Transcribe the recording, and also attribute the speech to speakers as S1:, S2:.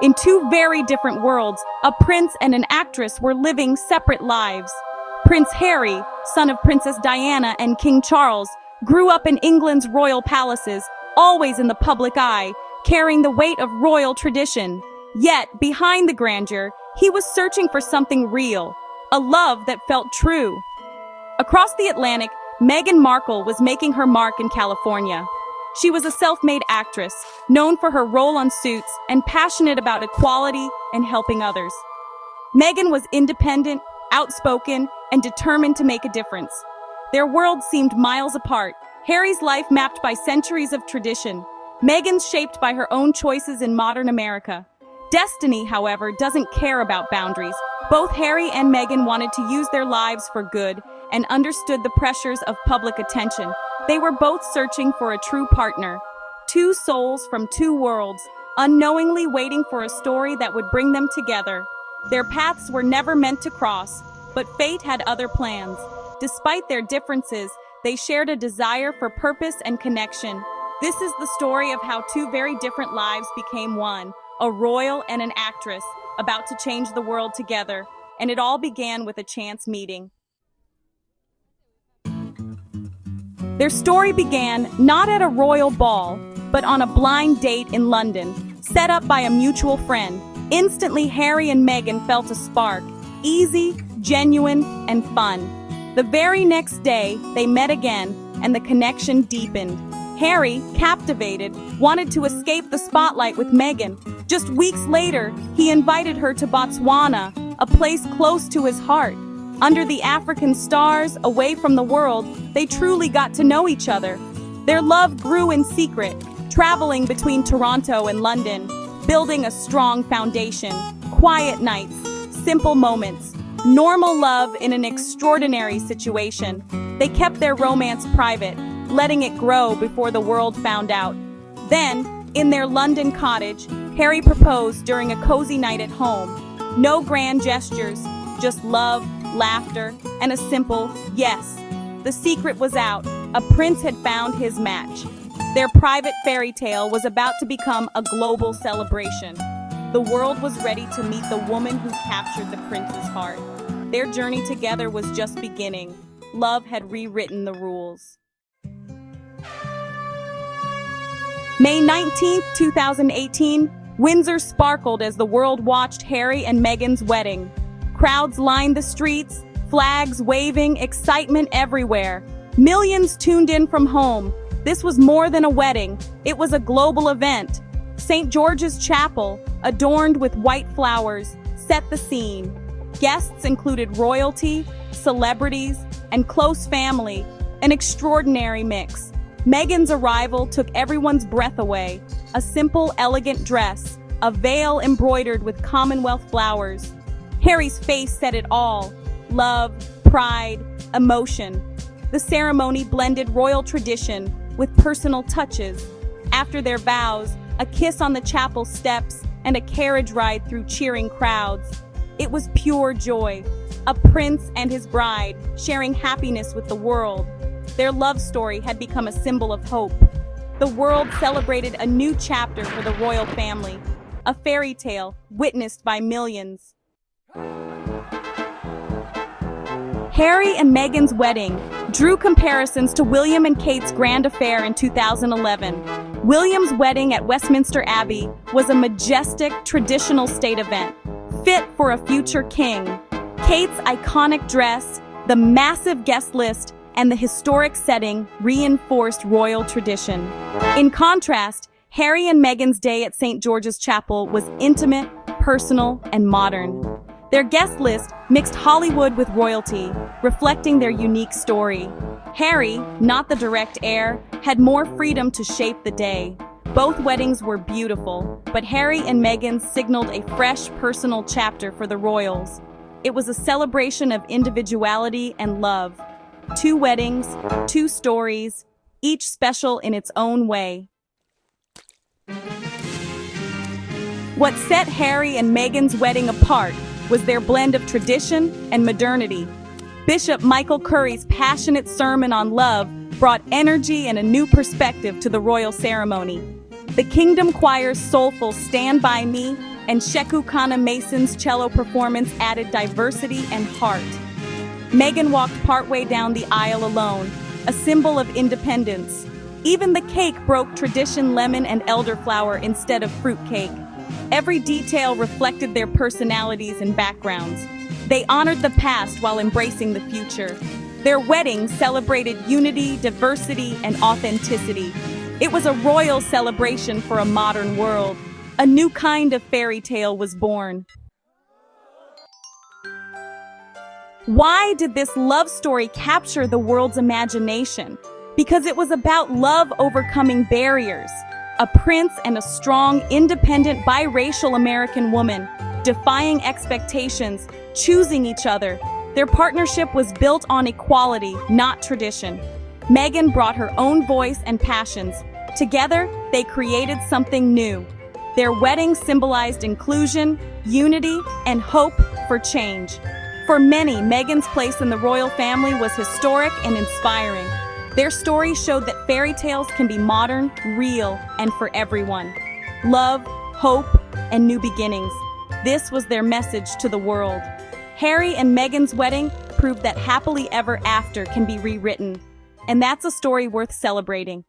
S1: In two very different worlds, a prince and an actress were living separate lives. Prince Harry, son of Princess Diana and King Charles, grew up in England's royal palaces, always in the public eye, carrying the weight of royal tradition. Yet, behind the grandeur, he was searching for something real, a love that felt true. Across the Atlantic, Meghan Markle was making her mark in California. She was a self-made actress, known for her role on Suits and passionate about equality and helping others. Meghan was independent, outspoken, and determined to make a difference. Their worlds seemed miles apart, Harry's life mapped by centuries of tradition, Meghan's shaped by her own choices in modern America. Destiny, however, doesn't care about boundaries. Both Harry and Meghan wanted to use their lives for good and understood the pressures of public attention. They were both searching for a true partner. Two souls from two worlds, unknowingly waiting for a story that would bring them together. Their paths were never meant to cross, but fate had other plans. Despite their differences, they shared a desire for purpose and connection. This is the story of how two very different lives became one, a royal and an actress, about to change the world together, and it all began with a chance meeting. Their story began not at a royal ball, but on a blind date in London, set up by a mutual friend. Instantly, Harry and Meghan felt a spark, easy, genuine, and fun. The very next day, they met again, and the connection deepened. Harry, captivated, wanted to escape the spotlight with Meghan. Just weeks later, he invited her to Botswana, a place close to his heart. Under the African stars, away from the world, they truly got to know each other. Their love grew in secret, traveling between Toronto and London, building a strong foundation. Quiet nights, simple moments, normal love in an extraordinary situation. They kept their romance private, letting it grow before the world found out. Then, in their London cottage, Harry proposed during a cozy night at home. No grand gestures, just love, laughter, and a simple yes. The secret was out. A prince had found his match. Their private fairy tale was about to become a global celebration. The world was ready to meet the woman who captured the prince's heart. Their journey together was just beginning. Love had rewritten the rules. May 19, 2018, Windsor sparkled as the world watched Harry and Meghan's wedding. Crowds lined the streets, flags waving, excitement everywhere. Millions tuned in from home. This was more than a wedding, it was a global event. St. George's Chapel, adorned with white flowers, set the scene. Guests included royalty, celebrities, and close family, an extraordinary mix. Meghan's arrival took everyone's breath away. A simple, elegant dress, a veil embroidered with Commonwealth flowers. Harry's face said it all: love, pride, emotion. The ceremony blended royal tradition with personal touches. After their vows, a kiss on the chapel steps and a carriage ride through cheering crowds. It was pure joy. A prince and his bride sharing happiness with the world. Their love story had become a symbol of hope. The world celebrated a new chapter for the royal family, a fairy tale witnessed by millions. Harry and Meghan's wedding drew comparisons to William and Kate's grand affair in 2011. William's wedding at Westminster Abbey was a majestic, traditional state event, fit for a future king. Kate's iconic dress, the massive guest list, and the historic setting reinforced royal tradition. In contrast, Harry and Meghan's day at St. George's Chapel was intimate, personal, and modern. Their guest list mixed Hollywood with royalty, reflecting their unique story. Harry, not the direct heir, had more freedom to shape the day. Both weddings were beautiful, but Harry and Meghan signaled a fresh personal chapter for the royals. It was a celebration of individuality and love. Two weddings, two stories, each special in its own way. What set Harry and Meghan's wedding apart was their blend of tradition and modernity. Bishop Michael Curry's passionate sermon on love brought energy and a new perspective to the royal ceremony. The Kingdom Choir's soulful Stand By Me and Sheku Kana Mason's cello performance added diversity and heart. Meghan walked partway down the aisle alone, a symbol of independence. Even the cake broke tradition: lemon and elderflower instead of fruit cake. Every detail reflected their personalities and backgrounds. They honored the past while embracing the future. Their wedding celebrated unity, diversity, and authenticity. It was a royal celebration for a modern world. A new kind of fairy tale was born. Why did this love story capture the world's imagination? Because it was about love overcoming barriers. A prince and a strong, independent, biracial American woman, defying expectations, choosing each other. Their partnership was built on equality, not tradition. Meghan brought her own voice and passions. Together, they created something new. Their wedding symbolized inclusion, unity, and hope for change. For many, Meghan's place in the royal family was historic and inspiring. Their story showed that fairy tales can be modern, real, and for everyone. Love, hope, and new beginnings. This was their message to the world. Harry and Meghan's wedding proved that happily ever after can be rewritten. And that's a story worth celebrating.